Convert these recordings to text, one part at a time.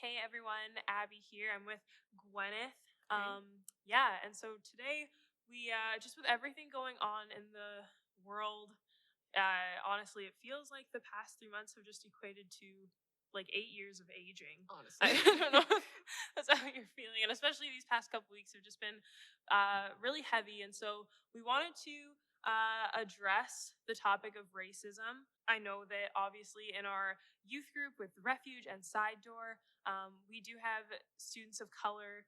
Hey everyone, Abby here. I'm with Gwyneth. Okay. And so today we just with everything going on in the world, honestly, it feels like the past 3 months have just equated to like 8 years of aging. I Honestly. don't know if that's how you're feeling, and especially these past couple weeks have just been really heavy. And so we wanted to address the topic of racism. I know that obviously in our youth group with Refuge and Side Door, we do have students of color.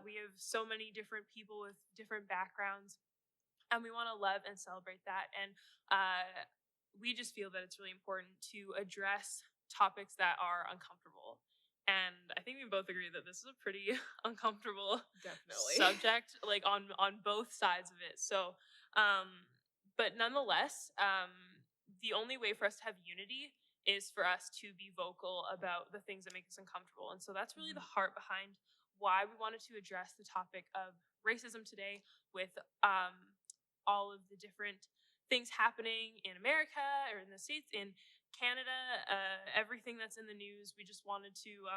We have so many different people with different backgrounds, and we want to love and celebrate that. And we just feel that it's really important to address topics that are uncomfortable. And I think we both agree that this is a pretty uncomfortable Definitely. subject, like on both sides of it. So, but nonetheless, the only way for us to have unity is for us to be vocal about the things that make us uncomfortable. And so that's really the Mhm. heart behind why we wanted to address the topic of racism today with all of the different things happening in America or in the States, in Canada, everything that's in the news. We just wanted to,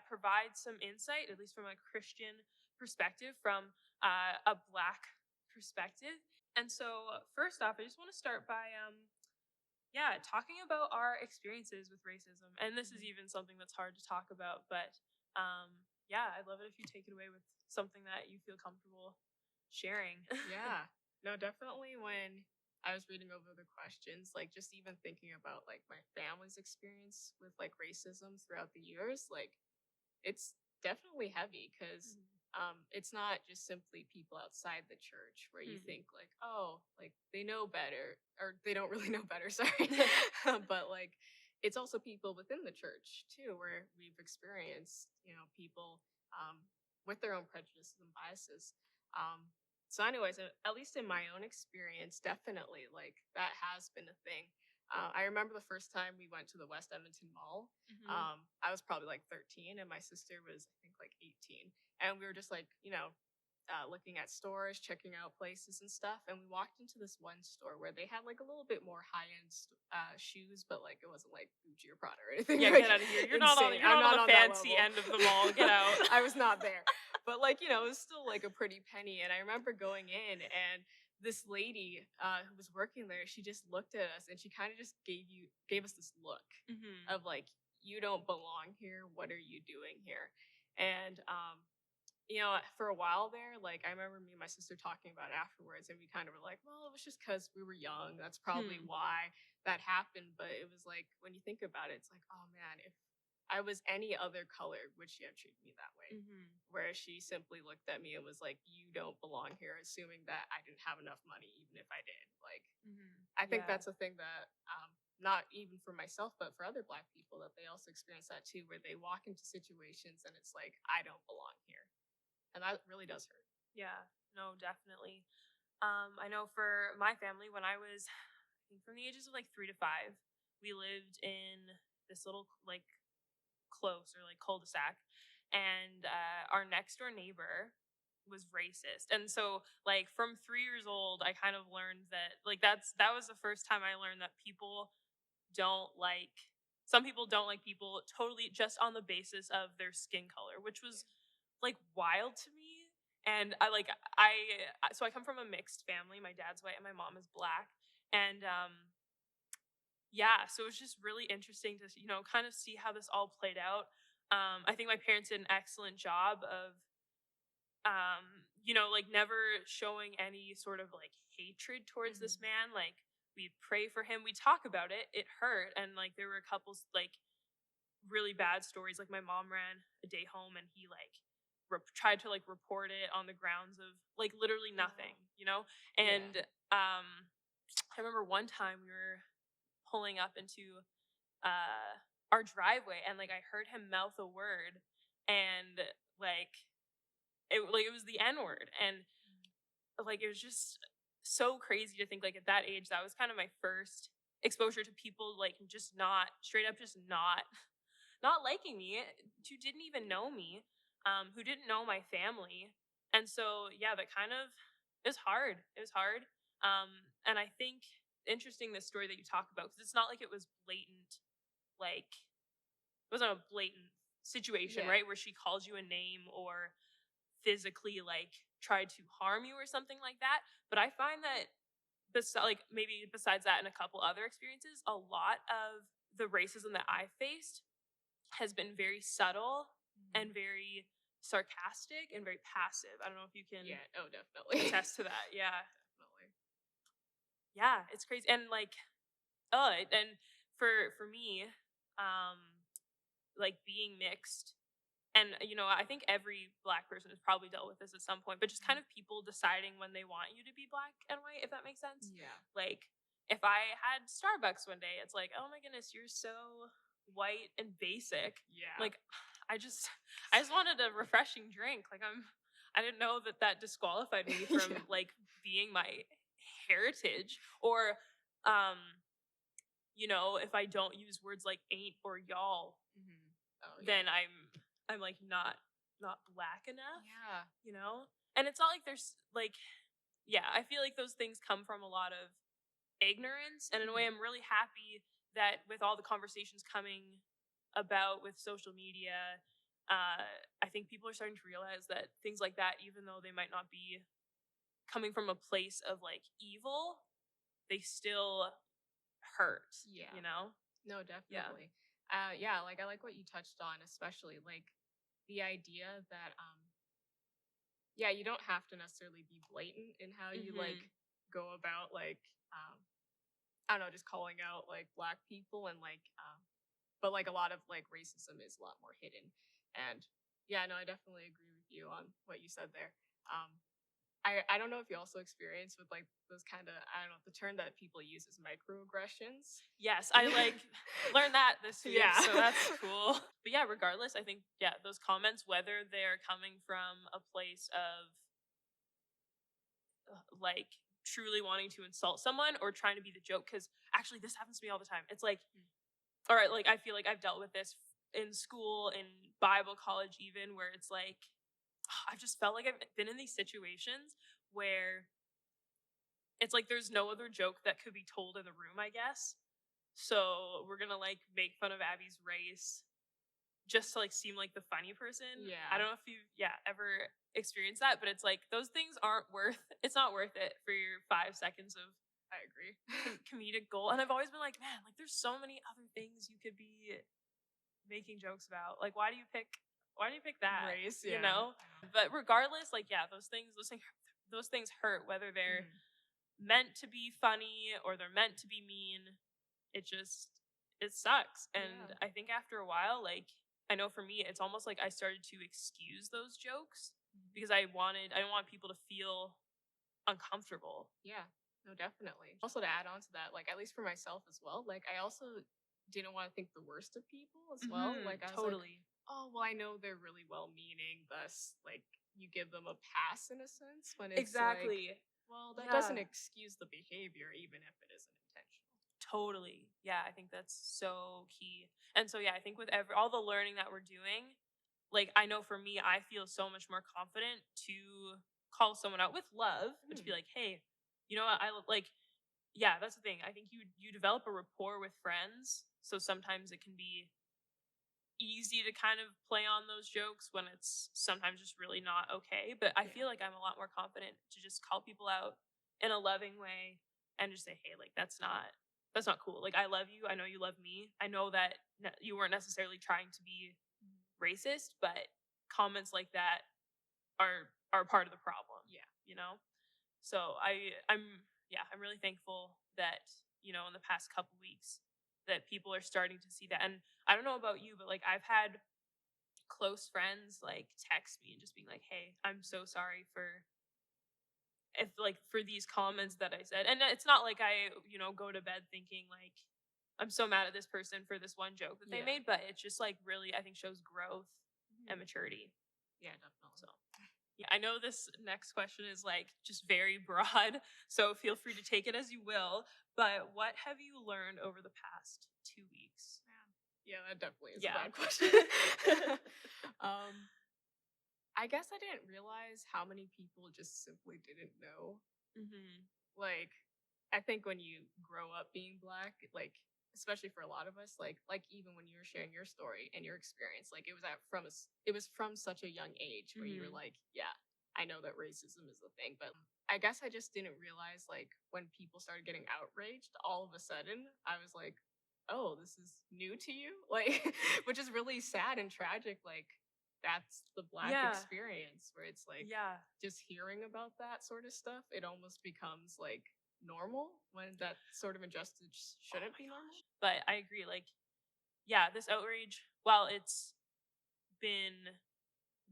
provide some insight, at least from a Christian perspective, from a Black perspective. And so, first off, I just want to start by, talking about our experiences with racism. And this is Mhm. even something that's hard to talk about, but I'd love it if you take it away with something that you feel comfortable sharing. Yeah. No, definitely when I was reading over the questions, like just even thinking about like my family's experience with like racism throughout the years, like it's definitely heavy because Mhm. it's not just simply people outside the church where you Mhm. think like, oh, like they know better or they don't really know better, sorry. But like it's also people within the church too, where we've experienced, people um, with their own prejudices and biases. Um, so, anyways, at least in my own experience, definitely like that has been a thing. I remember the first time we went to the West Edmonton Mall. Mhm. I was probably like 13, and my sister was, I think, like 18. And we were just like, looking at stores, checking out places and stuff. And we walked into this one store where they had like a little bit more high end shoes, but like it wasn't like Gucci or Prada or anything Yeah, get like out of here. You're not on insane. you're I'm not on not the on that fancy level. end of the mall. Get out. I was not there. But like, it was still like a pretty penny. And I remember going in and this lady who was working there, she just looked at us and she kind of just gave us this look Mhm. of like, you don't belong here. What are you doing here? And for a while there, like I remember me and my sister talking about it afterwards, and we kind of were like, well, it was just because we were young. That's probably Hmm. why that happened. But it was like, when you think about it, it's like, oh man, if I was any other color, would she have treated me that way? Mhm. Whereas she simply looked at me and was like, you don't belong here, assuming that I didn't have enough money, even if I did. Like, Mhm. I think Yeah. that's a thing that, not even for myself, but for other Black people, that they also experience that too, where they walk into situations and it's like, I don't belong here. And that really does hurt. Yeah. No, definitely. I know for my family, when I was, I think from the ages of like 3 to 5, we lived in this little like close or like cul-de-sac, and our next door neighbor was racist. And so like from 3 years old, I kind of learned that like that was the first time I learned that don't like some people don't like people totally just on the basis of their skin color, which was like wild to me. And I come from a mixed family. My dad's white and my mom is Black. And so it was just really interesting to kind of see how this all played out. I think my parents did an excellent job of like never showing any sort of like hatred towards this Mhm. man. Like we'd pray for him, we talk about it, it hurt, and like there were a couple like really bad stories. Like my mom ran a day home and he like tried to like report it on the grounds of like literally nothing, Wow. Yeah. and I remember one time we were pulling up into our driveway, and like I heard him mouth a word, and like it was the N word. And like it was just so crazy to think like at that age that was kind of my first exposure to people like just not straight up just not liking me, who didn't even know me, who didn't know my family. And so yeah, that kind of it was hard. It was hard. And I think interesting this story that you talk about, because it's not like it was blatant, like it wasn't a blatant situation, Yeah. right? Where she calls you a name or physically like tried to harm you or something like that. But I find that like maybe besides that and a couple other experiences, a lot of the racism that I faced has been very subtle Mhm. and very sarcastic and very passive. I don't know if you can Yeah. Oh, definitely. attest to that. Yeah. Definitely. Yeah, it's crazy. And like and for me, um like being mixed, and I think every black person has probably dealt with this at some point, but just kind Mhm. of people deciding when they want you to be black and white, if that makes sense. Yeah. Like if I had Starbucks one day, it's like, oh my goodness, you're so white and basic. Yeah. Like I just wanted a refreshing drink. Like I didn't know that that disqualified me Yeah. from like being my heritage, or um if I don't use words like ain't or y'all, Mhm. Oh, yeah. then I'm like not black enough, Yeah. you know? And it's not like there's like yeah, I feel like those things come from a lot of ignorance, and in a way Mhm. I'm really happy that with all the conversations coming about with social media, I think people are starting to realize that things like that, even though they might not be coming from a place of like evil, they still hurt, Yeah. you know? No, Yeah. definitely. Yeah, like I like what you touched on, especially like the idea that yeah, you don't have to necessarily be blatant in how you like Mhm. go about like I don't know, just calling out like black people and like but like a lot of like racism is a lot more hidden. And yeah, no, I definitely agree with you on what you said there. Um I don't know if you also experience with like those kind of I don't know the term that people use is microaggressions. Yes, I like learned that this week, Yeah. so that's cool. But yeah, regardless, I think yeah, those comments, whether they're coming from a place of like truly wanting to insult someone or trying to be the joke, because actually this happens to me all the time. It's like, all right, like I feel like I've dealt with this in school, in Bible college, even where it's like I've just felt like I've been in these situations where it's like there's no other joke that could be told in the room, I guess. So we're gonna like make fun of Abby's race just to like seem like the funny person. I Yeah, don't know if you've ever experienced that, but it's like those things aren't worth it's not worth it for your 5 seconds of I agree. comedic gold. And I've always been like, man, like there's so many other things you could be making jokes about. Like why do you pick that? Race, You yeah. know? But regardless, like yeah, those things hurt, whether they're Mhm. meant to be funny or they're meant to be mean. It sucks. Yeah. And I think after a while, like I know for me, it's almost like I started to excuse those jokes Mhm. because I didn't want people to feel uncomfortable. Yeah. No, definitely. Also to add on to that, like at least for myself as well, like I also didn't want to think the worst of people as well. Like I was like, Totally. oh well I know they're really well meaning, thus like you give them a pass in a sense when it's like, Exactly. well, that doesn't Yeah. excuse the behavior even if it isn't intentional. Totally. Yeah, I think that's so key. And so yeah, I think with all the learning that we're doing, like I know for me, I feel so much more confident to call someone out with love, but to be Mhm. like, hey, you know what? Like yeah, that's the thing. I think you develop a rapport with friends, so sometimes it can be easy to kind of play on those jokes when it's sometimes just really not okay. But I Yeah. feel like I'm a lot more confident to just call people out in a loving way and just say, hey, like that's not cool. Like I love you. I know you love me. I know that you weren't necessarily trying to be Mhm. racist, but comments like that are part of the problem. Yeah. You know. So I'm really thankful that in the past couple weeks that people are starting to see that. And I don't know about you, but like I've had close friends like text me and just being like, "Hey, I'm so sorry for if like for these comments that I said." And it's not like I go to bed thinking like I'm so mad at this person for this one joke that they Yeah. made, but it's just like really I think shows growth and Mhm. maturity. Yeah, definitely. So yeah, I know this next question is like just very broad, so feel free to take it as you will. But what have you learned over the past 2 weeks? Man. Yeah, that definitely is a Yeah. bad question. um, I guess I didn't realize how many people just simply didn't know. hmm Like, I think when you grow up being black, like especially for a lot of us, like even when you were sharing your story and your experience, like it was from such a young age where you were Mhm. like, yeah, I know that racism is the thing, but I guess I just didn't realize like when people started getting outraged, all of a sudden I was like, oh, this is new to you, like, which is really sad and tragic. Like that's the Black Yeah. experience where it's like Yeah. just hearing about that sort of stuff, it almost becomes like normal when that sort of injustice Oh shouldn't my be normal. gosh. But I agree, like, yeah, this outrage, while it's been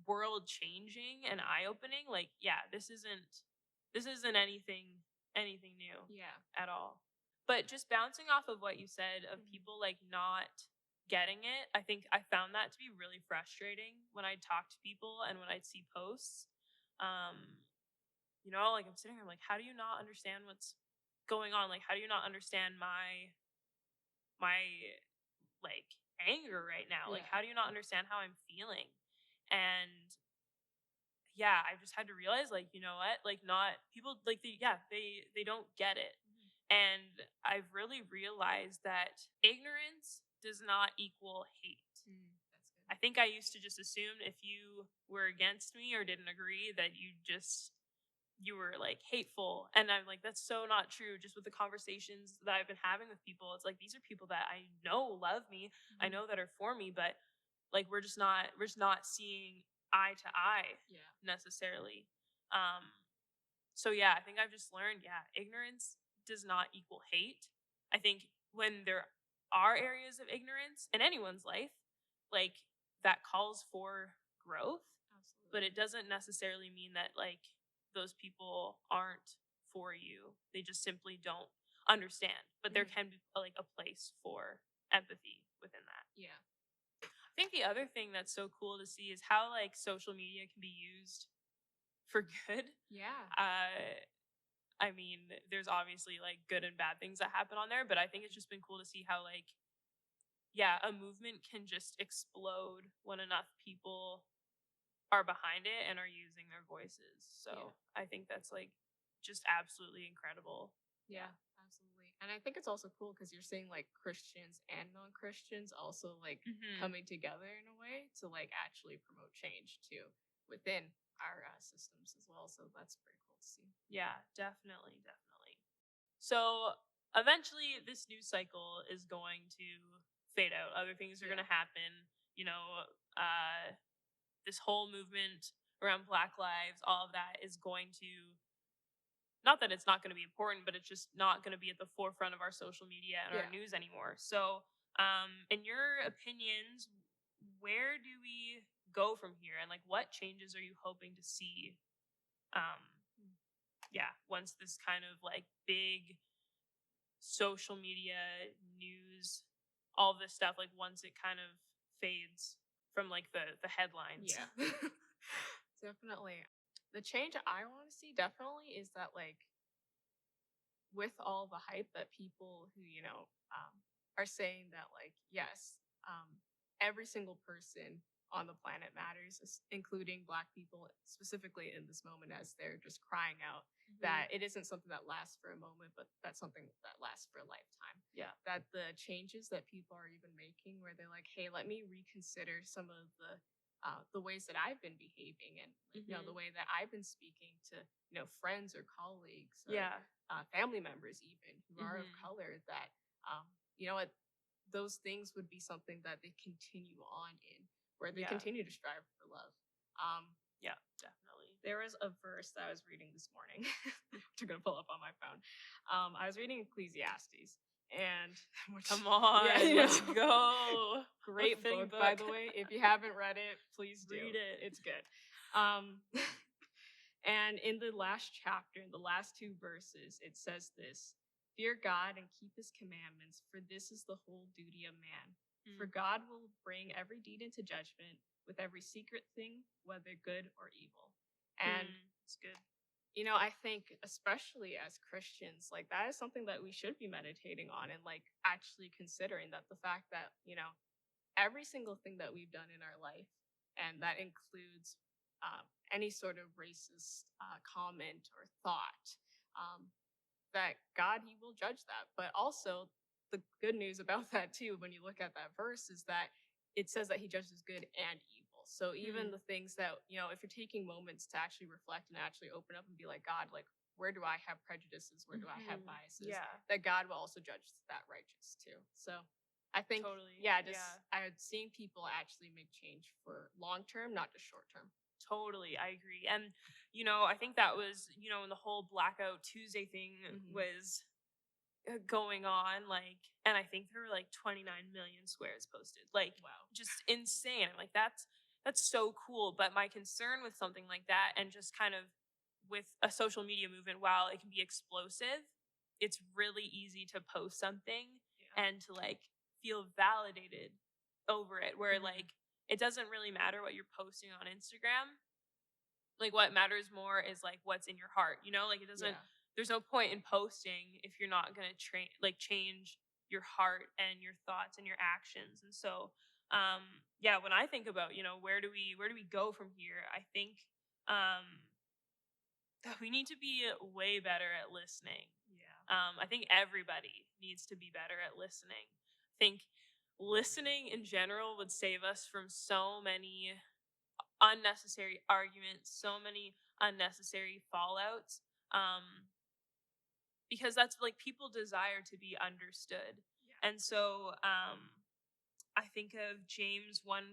world changing and eye opening, like, yeah, this isn't anything new Yeah. at all. But just bouncing off of what you said of Mhm. people like not getting it, I think I found that to be really frustrating when I talk to people and when I see posts. Um, like I'm sitting there like, how do you not understand what's going on? Like, how do you not understand my like anger right now? Like, Yeah. how do you not understand how I'm feeling? And yeah, I just had to realize, like, you know what? Like, not people like they don't get it. Mhm. And I've really realized that ignorance does not equal hate. That's I good. think I used to just assume if you were against me or didn't agree that you were like hateful. And I'm like, that's so not true. Just with the conversations that I've been having with people, it's like these are people that I know love me, I Mhm. know that are for me, but like we're just not seeing eye to eye Yeah. necessarily. So yeah, I think I've just learned, yeah, ignorance does not equal hate. I think when there are areas of ignorance in anyone's life, like that calls for growth, but Absolutely. it doesn't necessarily mean that like those people aren't for you. They just simply don't understand. But there Mhm. can be like a place for empathy within that. Yeah. I think the other thing that's so cool to see is how like social media can be used for good. Yeah. Uh I mean, there's obviously like good and bad things that happen on there, but I think it's just been cool to see how like yeah, a movement can just explode when enough people are behind it and are using their voices. Yeah. So, I think that's like just absolutely incredible. Yeah, Yeah. absolutely. And I think it's also cool because you're seeing like Christians and non-Christians also like Mhm. coming together in a way to like actually promote change too within our systems as well. So that's pretty cool to see. Yeah, definitely, definitely. So, eventually this news cycle is going to fade out. Other things are going Yeah. to happen, you know, uh this whole movement around Black lives, all of that is going to, not that it's not going to be important, but it's just not going to be at the forefront of our social media and our Yeah. news anymore. So, in your opinions, where do we go from here, and like what changes are you hoping to see? Um, Mm. yeah, once this kind of like big social media news, all this stuff, like once it kind of fades from like the headlines. Yeah. Definitely. The change I want to see definitely is that like with all the hype that people who are saying that like yes, every single person on the planet matters, including Black people specifically in this moment as they're just crying out that Mhm. it isn't something that lasts for a moment, but that's something that lasts for a lifetime. Yeah. That the changes that people are even making where they're like, hey, let me reconsider some of the ways that I've been behaving and like, the Mhm. way that I've been speaking to friends or colleagues or Yeah. family members even who are of Mhm. color, that you know what, those things would be something that they continue on in, where they Yeah. continue to strive for love. um Yeah, definitely. there was a verse that I was reading this morning which I'm gonna pull up on my phone. I was reading Ecclesiastes, and which, Come yeah, on, let's go. A great fitting book, by book. the way. If you haven't read it, please do. Read it. It's good. um And in the last chapter, in the last two verses, it says this: Fear God and keep his commandments, for this is the whole duty of man. For Mm, God will bring every deed into judgment with every secret thing, whether good or evil. And, it's good. I think, especially as Christians, like that is something that we should be meditating on and like actually considering that the fact that, every single thing that we've done in our life, and that includes any sort of racist comment or thought, that God, He will judge that. But also, the good news about that too, when you look at that verse, is that it says that he judges good and evil. So even Mm, the things that, if you're taking moments to actually reflect and actually open up and be like, God, like, where do I have prejudices? Where do I have mhm. biases? Yeah, That God will also judge that righteous too. So I think, totally. yeah, just Yeah. seeing people actually make change for long term, not just short term. Totally, I agree. And I think that was, when the whole Blackout Tuesday thing Hmm. was going on, like, and I think there were like 29 million squares posted. Like, Wow. just insane. I'm like, that's so cool. But my concern with something like that, and just kind of with a social media movement, while it can be explosive, it's really easy to post something Yeah. and to like feel validated over it, where Hmm. like it doesn't really matter what you're posting on Instagram. Like, what matters more is like what's in your heart, like it doesn't, Yeah. there's no point in posting if you're not going to change your heart and your thoughts and your actions. And so yeah, when I think about, where do we go from here, I think um that we need to be way better at listening. Yeah. I think everybody needs to be better at listening. I think listening in general would save us from so many unnecessary arguments, so many unnecessary fallouts. Because that's like, people desire to be understood. Yeah. And so I think of James 1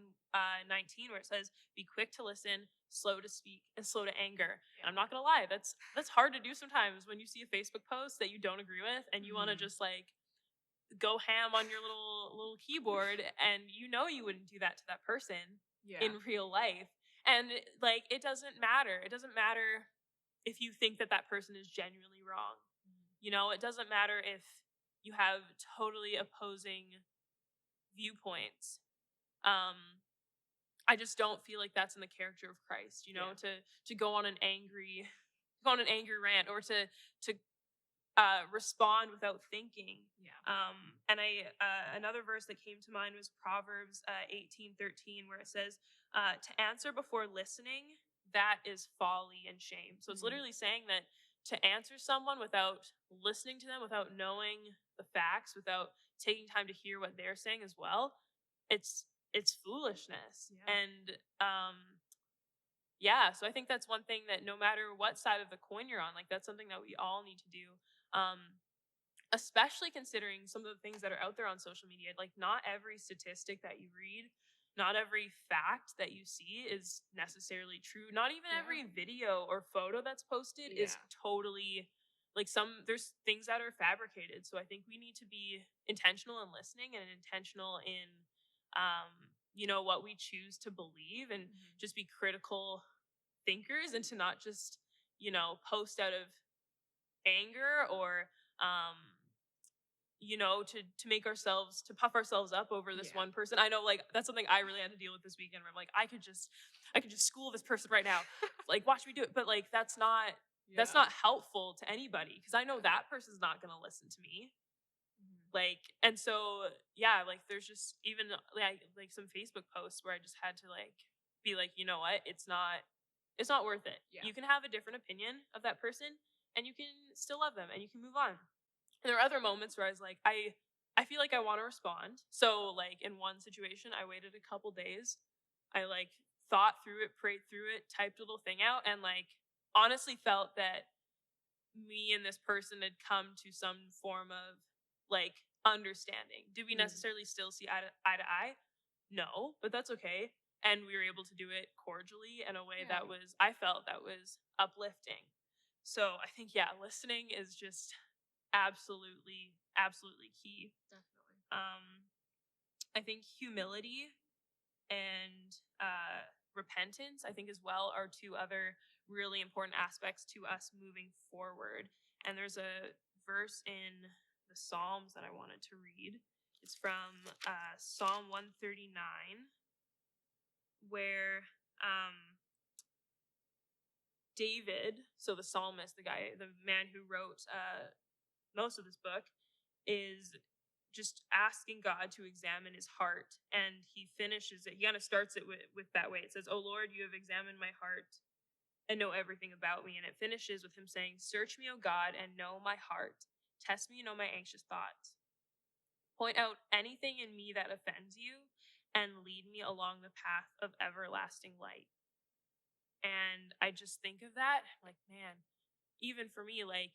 19, where it says, be quick to listen, slow to speak, and slow to anger. And I'm Yeah. not gonna lie, that's hard to do sometimes when you see a Facebook post that you don't agree with, and you want to Hmm. just like go ham on your little keyboard, and you wouldn't do that to that person Yeah. in real life. And like, it doesn't matter if you think that that person is genuinely wrong. It doesn't matter if you have totally opposing viewpoints. um I just don't feel like that's in the character of Christ, Yeah. to go on an angry rant, or to respond without thinking. Yeah. And I another verse that came to mind was Proverbs 18:13, where it says, "To answer before listening, that is folly and shame." So it's Hmm. literally saying that to answer someone without listening to them, without knowing the facts, without taking time to hear what they're saying as well, it's foolishness. Yeah. And yeah, so I think that's one thing that, no matter what side of the coin you're on, like, that's something that we all need to do. Um, Especially considering some of the things that are out there on social media. Like, not every statistic that you read, not every fact that you see is necessarily true. Not even Yeah. every video or photo that's posted is Yeah. totally, like, there's things that are fabricated. So I think we need to be intentional in listening, and intentional in what we choose to believe, and Hmm. just be critical thinkers, and to not just post out of anger, or um to make ourselves, to puff ourselves up over this Yeah. one person. I know, like, that's something I really had to deal with this weekend, where I'm like, I could just school this person right now, like, watch me do it. But like, that's Yeah. not helpful to anybody, because I know Yeah. that person's not going to listen to me. Mhm. Like, and so yeah, like, there's just even like some Facebook posts where I just had to like be like, you know what, it's not worth it. Yeah. You can have a different opinion of that person, and you can still love them, and you can move on. And there were other moments where I was like, I feel like I want to respond. So like, in one situation, I waited a couple days. I like thought through it, prayed through it, typed a little thing out, and like, honestly felt that me and this person had come to some form of like understanding. Did we Mhm. necessarily still see eye to eye? No, but that's okay. And we were able to do it cordially, in a way Yeah. that was, I felt, that was uplifting. So I think, yeah, listening is just absolutely, absolutely key. Definitely. Um, I think humility and repentance, I think, as well, are two other really important aspects to us moving forward. And there's a verse in the Psalms that I wanted to read. It's from Psalm 139, where David, so the psalmist, the man who wrote most of this book, is just asking God to examine his heart. And he finishes it, he kind of starts it with that way. It says, "Oh Lord, you have examined my heart and know everything about me." And it finishes with him saying, "Search me, O God, and know my heart. Test me and know my anxious thoughts." Point out anything in me that offends you and lead me along the path of everlasting light. And I just think of that, like, man, even for me, like,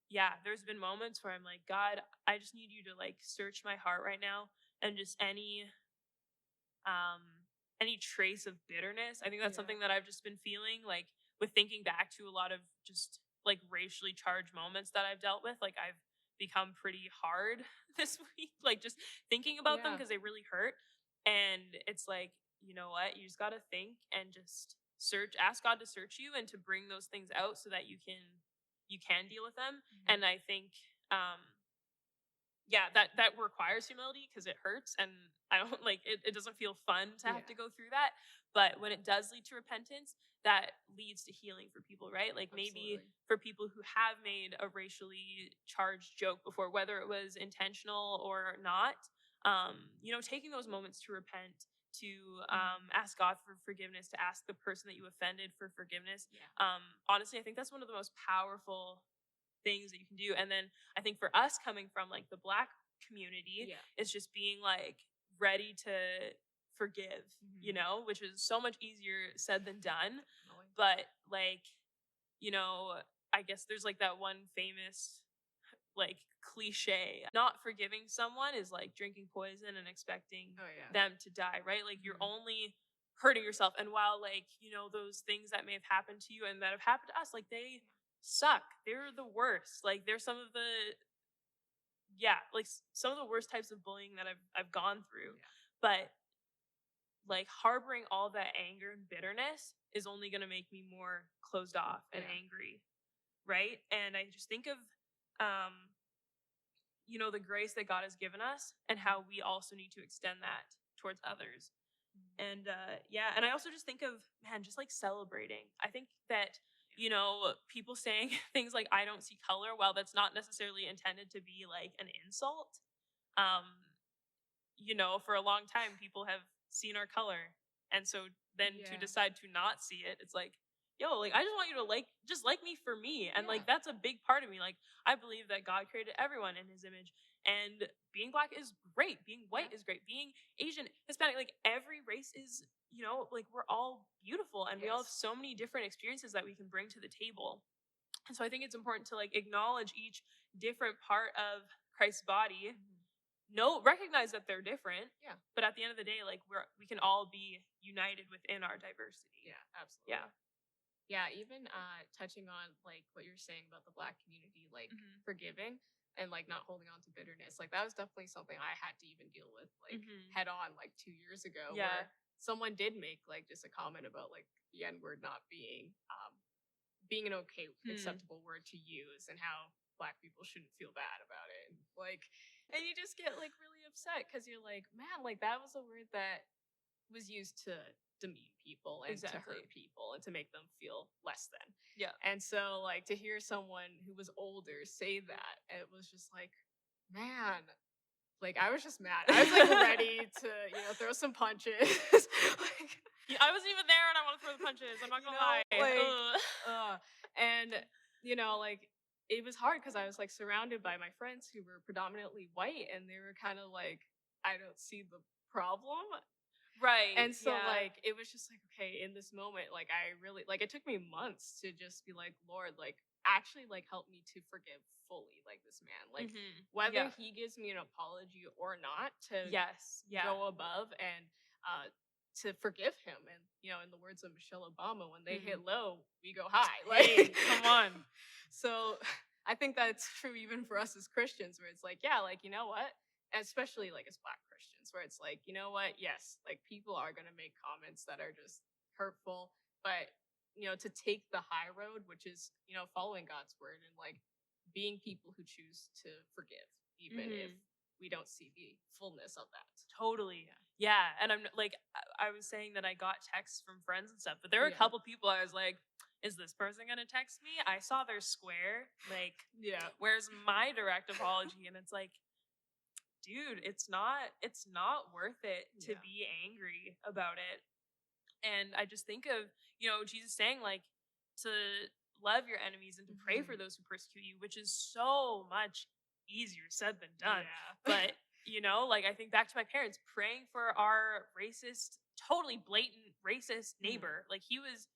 yeah, there's been moments where I'm like, God, I just need you to like search my heart right now, and just um any trace of bitterness. I think that's Yeah. something that I've just been feeling, like, with thinking back to a lot of just like racially charged moments that I've dealt with. Like, I've become pretty hard this week, like just thinking about them Yeah. because they really hurt. And it's like, you know what? You just got to think and just ask God to search you and to bring those things out so that you can deal with them. Mhm. And I think yeah, that requires humility because it hurts, and I don't like it doesn't feel fun to have Yeah. to go through that. But when it does lead to repentance, that leads to healing for people, right? Like, maybe Absolutely. for people who have made a racially charged joke before, whether it was intentional or not, taking those moments to repent, to ask God for forgiveness, to ask the person that you offended for forgiveness. Yeah. Honestly, I think that's one of the most powerful things that you can do. And then I think for us, coming from like the Black community, Yeah. is just being like ready to forgive, Mhm. which is so much easier said than done. Definitely. But like, you know, I guess there's like that one famous like cliche. Not forgiving someone is like drinking poison and expecting Oh yeah. them to die, right? Like, you're Mhm. only hurting yourself. And while, like, those things that may have happened to you and that have happened to us, like, they suck. They're the worst. Like, they're some of the yeah, like some of the worst types of bullying that I've gone through. Yeah. But like, harboring all that anger and bitterness is only going to make me more closed off and Yeah. angry, right? And I just think of um the grace that God has given us, and how we also need to extend that towards others. Mhm. And yeah, and I also just think of, man, just like celebrating. I think that people saying things like "I don't see color," while that's not necessarily intended to be like an insult. Um, for a long time, people have seen our color, and so then to Yeah. decide to not see it, it's like, yo, like, I just want you to just like me for me, and Yeah. like that's a big part of me. Like, I believe that God created everyone in His image, and being Black is great, being white Yeah. is great, being Asian, Hispanic, like every race is, like, we're all beautiful, and we all have Yes. so many different experiences that we can bring to the table. And so I think it's important to like acknowledge each different part of Christ's body. Mhm. No, recognize that they're different, Yeah. but at the end of the day, like, we can all be united within our diversity. Yeah. Absolutely. Yeah. Yeah, even touching on like what you're saying about the Black community, like Mhm. forgiving and like not holding on to bitterness. Like that was definitely something I had to even deal with like Mhm. head on like 2 years ago, Yeah. where someone did make like just a comment about like the N word not being an okay Hmm. acceptable word to use, and how Black people shouldn't feel bad about it. And like, and you just get like really upset because you're like, man, like that was a word that was used to demean people and to Exactly. hurt people and to make them feel less than. Yeah. And so like to hear someone who was older say that, it was just like, man, like I was just mad. I was like ready to, throw some punches. Like, Yeah, I wasn't even there, and I want to throw the punches. I'm not gonna lie. like Ugh. and like it was hard because I was like surrounded by my friends who were predominantly white, and they were kind of like, I don't see the problem. Right. And so Yeah. like it was just like, okay, in this moment, like I really like it took me months to just be like, Lord, like actually like help me to forgive fully like this man. Like Mhm. whether Yeah. he gives me an apology or not, to Yes. Yeah. go above and to forgive him. And in the words of Michelle Obama, when they hit Mhm. low, we go high. Hey, Like come on. so I think that's true even for us as Christians, where it's like, yeah, like you know what? Especially like as Black Christians, where it's like, you know what? Yes, like people are gonna make comments that are just hurtful, but to take the high road, which is following God's word and like being people who choose to forgive, even if Mhm. we don't see the fullness of that. Totally. Yeah. Yeah. And I'm like, I was saying that I got texts from friends and stuff, but there were a Yeah. couple people I was like, is this person gonna text me? I saw their square. Like, Yeah. where's my direct apology? And it's like, dude, it's not worth it to Yeah. be angry about it. And I just think of, Jesus saying like to love your enemies and to pray for Mhm. those who persecute you, which is so much easier said than done. Yeah. But, like I think back to my parents praying for our racist, totally blatant racist neighbor. Like he's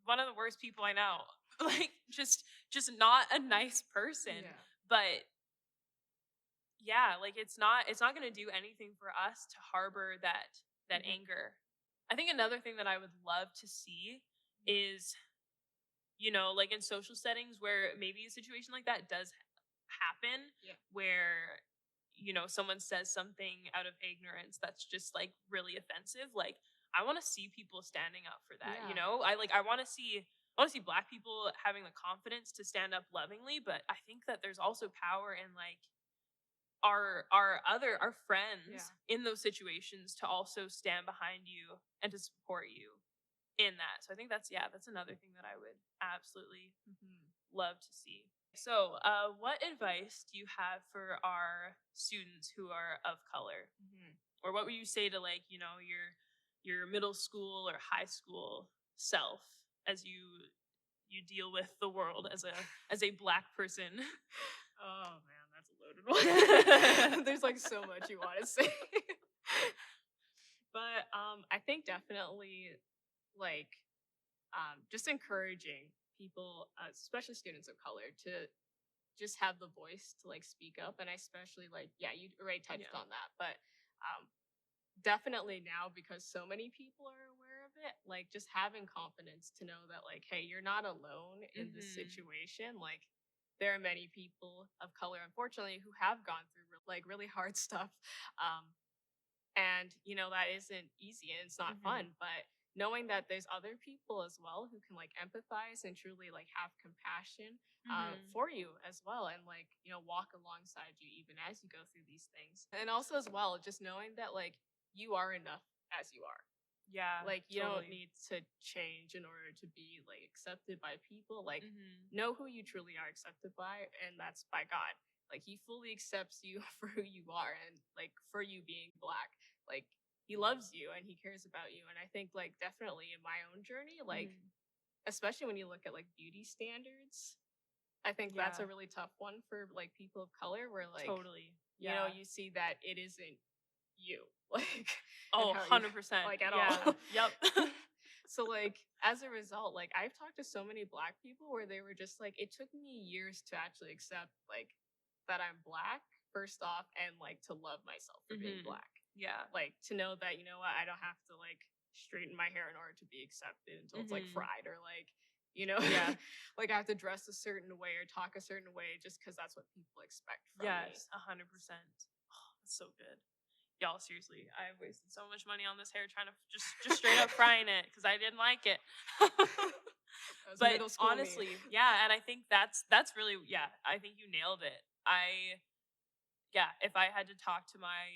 one of the worst people I know. Like just not a nice person. Yeah. But yeah, like it's not going to do anything for us to harbor that anger. I think another thing that I would love to see is, like in social settings where maybe a situation like that does happen, Yeah. where someone says something out of ignorance that's just like really offensive. Like I want to see people standing up for that. Yeah. I want to see black people having the confidence to stand up lovingly, but I think that there's also power in like our friends in those situations to also stand behind you and to support you in that. So I think that's another thing that I would absolutely love to see. So, what advice do you have for our students who are of color, or what would you say to like your middle school or high school self as you deal with the world as a black person? Oh man, that's a loaded one. There's like so much you want to say. But I think definitely like just encouraging people, especially students of color, to just have the voice to like speak up. And I especially like, yeah, you already touched Yeah. on that, but definitely now, because so many people are aware of it, like just having confidence to know that like, hey, you're not alone in this situation. Like there are many people of color, unfortunately, who have gone through like really hard stuff. And that isn't easy and it's not fun, but knowing that there's other people as well who can like empathize and truly like have compassion for you as well, and like walk alongside you even as you go through these things. And also as well, just knowing that like you are enough as you are. Yeah, like you totally. don't need to change in order to be like accepted by people. Like know who you truly are accepted by, and that's by God. Like he fully accepts you for who you are, and like for you being black. Like he loves you and he cares about you. And I think like definitely in my own journey, like especially when you look at like beauty standards, I think that's a really tough one for like people of color, where like totally, you see that it isn't you. Like oh, 100%, like at all. Yep. So like as a result, like I've talked to so many black people where they were just like, it took me years to actually accept like that I'm black first off, and like to love myself for being black. Yeah. Like to know that what, I don't have to like straighten my hair in order to be accepted until it's like fried, or like like I have to dress a certain way or talk a certain way just because that's what people expect from me. Yes, 100%. Oh, that's so good. Y'all, seriously, I wasted so much money on this hair trying to just straight up frying it because I didn't like it. But honestly, yeah, and I think that's really, I think you nailed it. If I had to talk to my,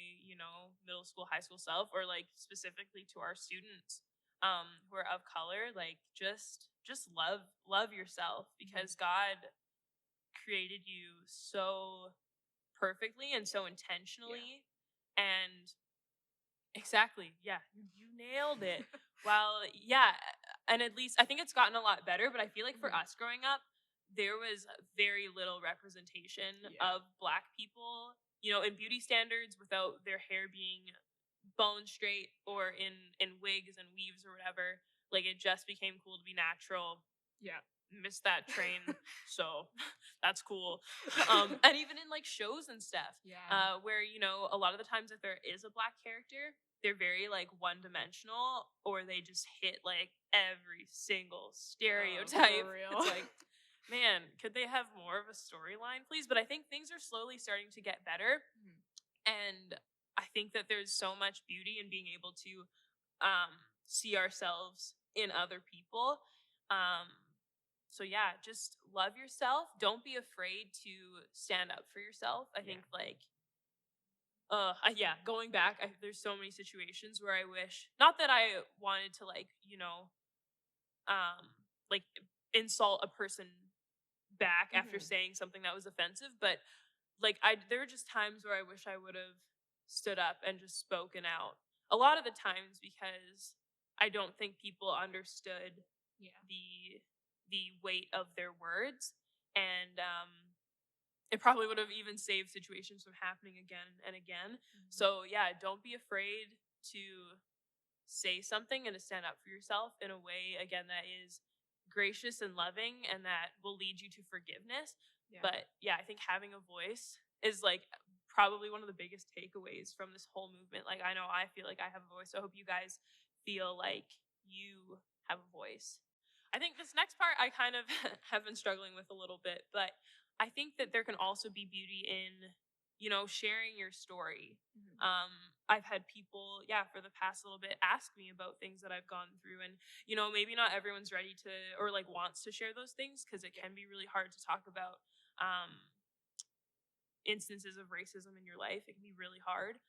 middle school, high school self, or like specifically to our students who are of color, like just love yourself, because God created you so perfectly and so intentionally. And exactly, you nailed it. Well, and at least I think it's gotten a lot better, but I feel like for us growing up, there was very little representation of black people, in beauty standards, without their hair being bone straight or in wigs and weaves or whatever. Like it just became cool to be natural. Missed that train. So that's cool. And even in like shows and stuff, where a lot of the times if there is a black character, they're very like one-dimensional, or they just hit like every single stereotype. It's like, man, could they have more of a storyline, please? But I think things are slowly starting to get better, and I think that there's so much beauty in being able to see ourselves in other people. So just love yourself. Don't be afraid to stand up for yourself. I think like, going back, there's so many situations where I wish, not that I wanted to like, like insult a person back after saying something that was offensive, but like there were just times where I wish I would have stood up and just spoken out. A lot of the times because I don't think people understood the weight of their words, and it probably would have even saved situations from happening again and again. Mhm. So yeah, don't be afraid to say something and to stand up for yourself in a way, again, that is gracious and loving and that will lead you to forgiveness. Yeah. But yeah, I think having a voice is like probably one of the biggest takeaways from this whole movement. Like, I know I feel like I have a voice, so I hope you guys feel like you have a voice. I think this next part I kind of have been struggling with a little bit, but I think that there can also be beauty in, sharing your story. Mhm. I've had people, yeah, for the past little bit ask me about things that I've gone through, and maybe not everyone's ready to or like wants to share those things because it Yeah. can be really hard to talk about instances of racism in your life. It can be really hard.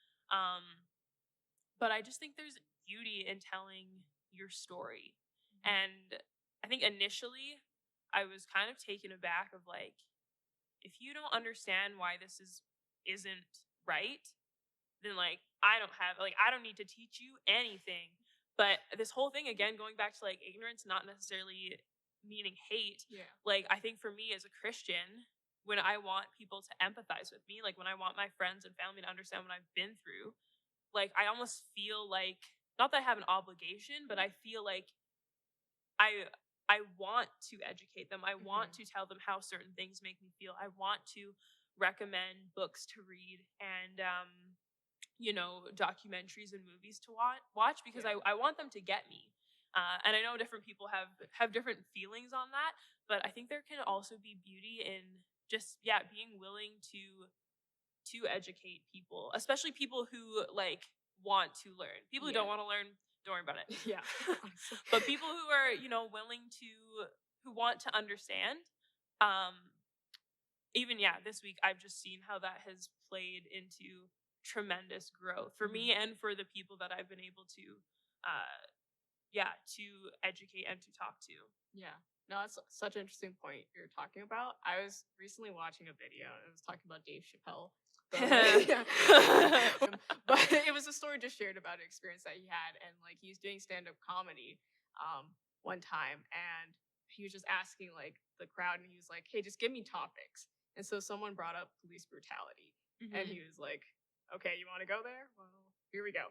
But I just think there's beauty in telling your story. Mhm. And I think initially I was kind of taken aback of like, if you don't understand why isn't right, then like I don't need to teach you anything. But this whole thing, again, going back to like ignorance, not necessarily meaning hate, Yeah. like I think for me as a Christian, when I want people to empathize with me, like when I want my friends and family to understand what I've been through, like I almost feel like, not that I have an obligation, but I feel like I I want to educate them. I want Mhm. to tell them how certain things make me feel. I want to recommend books to read and documentaries and movies to watch because Yeah. I want them to get me. And I know different people have different feelings on that, but I think there can also be beauty in just, yeah, being willing to educate people, especially people who like want to learn. People who don't Yeah. want to learn, don't worry about Yeah. it. Honestly. But people who are, willing to who want to understand, um even, yeah, this week I've just seen how that has played into tremendous growth for Mhm. me and for the people that I've been able to yeah, to educate and to talk to. Yeah. No, that's such an interesting point you're talking about. I was recently watching a video and it was talking about Dave Chappelle. Yeah. But it was a story just shared about an experience that he had, and like he was doing stand-up comedy one time, and he was just asking like the crowd, and he was like, "Hey, just give me topics." And so someone brought up police brutality, and Mhm. he was like, "Okay, you want to go there? Well, here we go."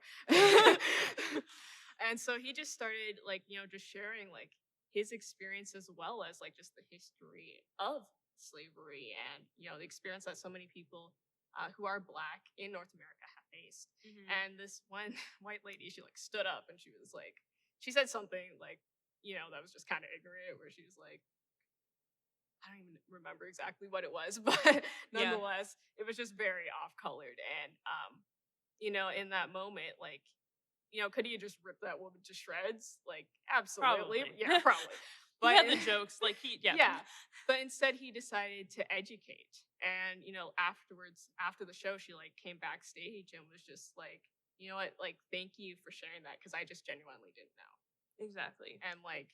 And so he just started like, just sharing like his experience as well as like just the history of slavery and the experience that so many people who are black in North America have faced. Mhm. And this one white lady, she like stood up and she was like, she said something like, that was just kind of ignorant, where she was like, I don't even remember exactly what it was, but Yeah. nonetheless, it was just very off colored. And in that moment, like, could he just rip that woman to shreds? Like, absolutely. Probably. Yeah, probably. He But had the jokes, like yeah. yeah, but instead he decided to educate. And, afterwards, after the show, she like came backstage and was just like, you know what, like, thank you for sharing that because I just genuinely didn't know. Exactly. And like,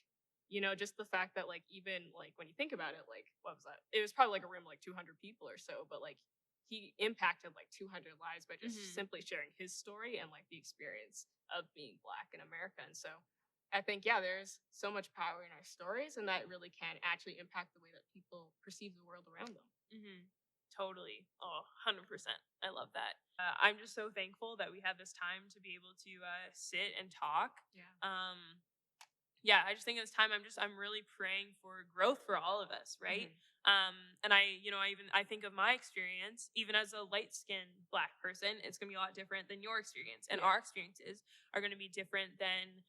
just the fact that like even like when you think about it, like what was that? It was probably like a room of, like 200 people or so, but like he impacted like 200 lives by just Mhm. simply sharing his story and like the experience of being black in America. And so I think, yeah, there's so much power in our stories, and that really can actually impact the way that people perceive the world around them. Mhm. Totally. Oh, 100%. I love that. I'm just so thankful that we had this time to be able to sit and talk. Yeah. Yeah, I just think at this time I'm really praying for growth for all of us, right? Hmm. And I think of my experience, even as a light skinned black person, it's gonna be a lot different than your experience. And Yeah. our experiences are gonna be different than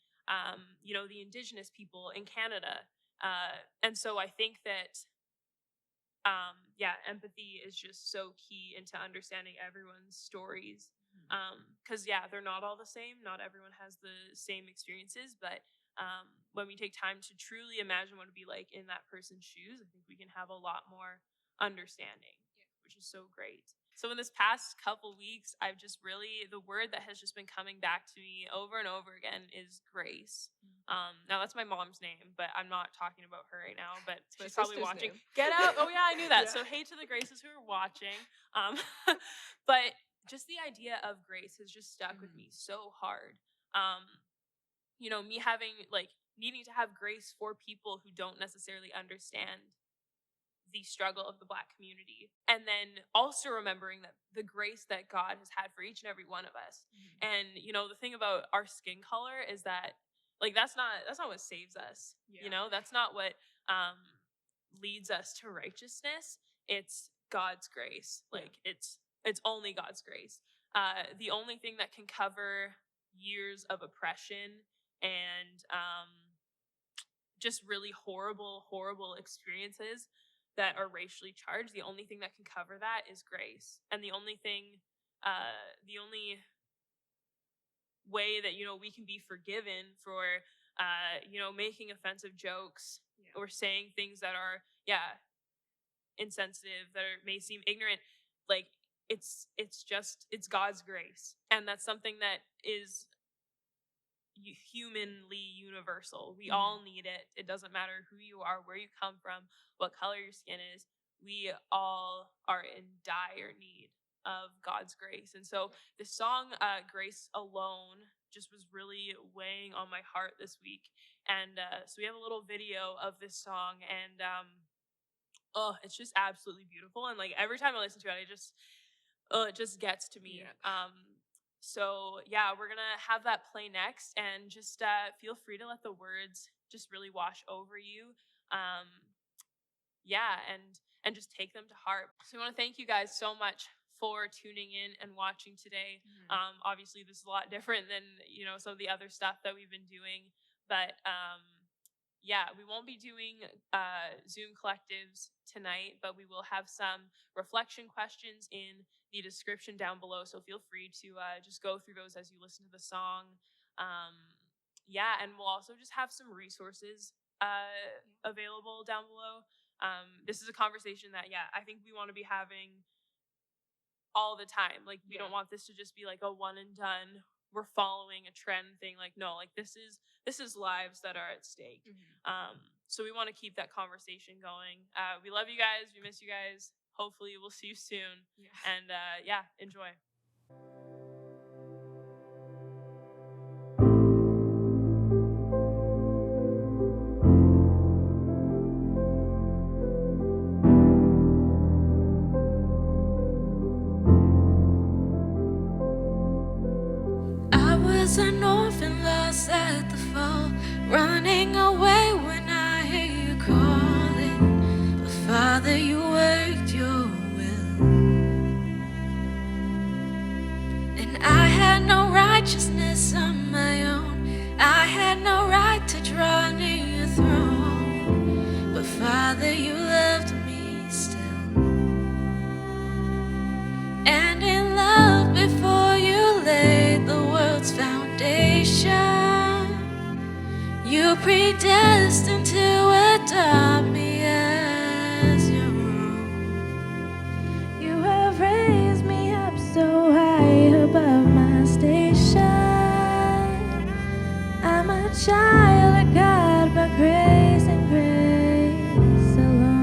the indigenous people in Canada. And so I think that yeah, empathy is just so key into understanding everyone's stories. Mhm. Because yeah, they're not all the same. Not everyone has the same experiences, but when we take time to truly imagine what it'd be like in that person's shoes, I think we can have a lot more understanding, Yeah. which is so great. So in this past couple weeks, I've just really, the word that has just been coming back to me over and over again is grace. Now that's my mom's name, but I'm not talking about her right now, but It's my she's probably sister's watching. name. Get out. Oh yeah, I knew that. Yeah. So hey to the Graces who are watching. Um but just the idea of grace has just stuck with Mhm. me so hard. Um me having like needing to have grace for people who don't necessarily understand the struggle of the Black community. And then also remembering that the grace that God has had for each and every one of us. And, the thing about our skin color is that, like, that's not what saves us. That's not what leads us to righteousness. It's God's grace. Like, it's only God's grace. The only thing that can cover years of oppression and just really horrible experiences that are racially charged, the only thing that can cover that is grace. And the only way that we can be forgiven for making offensive jokes or saying things that are insensitive, that may seem ignorant, like it's God's grace. And that's something that is humanly universal. We all need it. It doesn't matter who you are, where you come from, what color your skin is. We all are in dire need of God's grace. And so the song Grace Alone just was really weighing on my heart this week. And so we have a little video of this song, and it's just absolutely beautiful. And like every time I listen to it, it just gets to me. So we're gonna have that play next, and just feel free to let the words just really wash over you. And just take them to heart. So we want to thank you guys so much for tuning in and watching today. Obviously this is a lot different than some of the other stuff that we've been doing, but we won't be doing Zoom collectives tonight, but we will have some reflection questions in the description down below. So feel free to just go through those as you listen to the song. And we'll also just have some resources available down below. This is a conversation that, I think we want to be having all the time. Like, we don't want this to just be like a one and done, we're following a trend thing. Like, no, like this is lives that are at stake. So we want to keep that conversation going. We love you guys. We miss you guys. Hopefully we'll see you soon. And enjoy. An orphan lost at the fall, running away when I hear you calling. But Father, you worked your will, and I had no righteousness on my own. I had no right to draw near your throne. But Father, you loved me still, and in love before you laid the world's foundation, you predestined to adopt me as your own. You have raised me up so high above my station. I'm a child of God by grace and grace alone.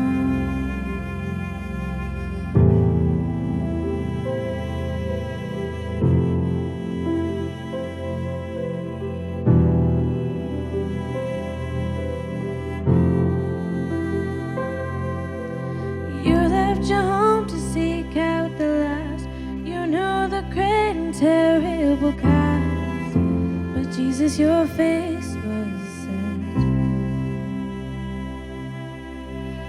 Your home to seek out the lost. You knew the great and terrible cost, but Jesus, your face was set.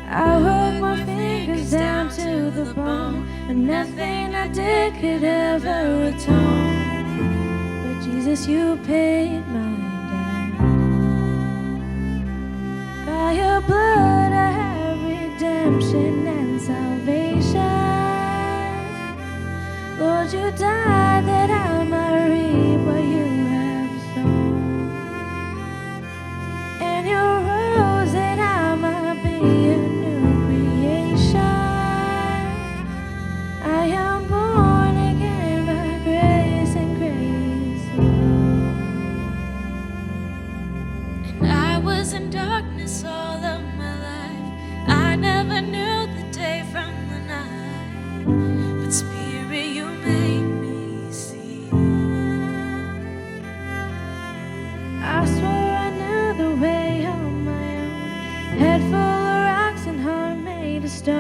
I hooked my fingers down to the bone, but nothing I did could ever atone. But Jesus, you paid my debt. By your blood I have redemption and salvation. Lord, you died that I might reap what you have sown, and you rose that I might be a new creation. I am born again by grace and grace alone. And I was in darkness all of my life. I never knew the day from the night, but Spirit, you made me see. I swore I knew the way on my own, head full of rocks and heart made of stone.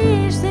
reach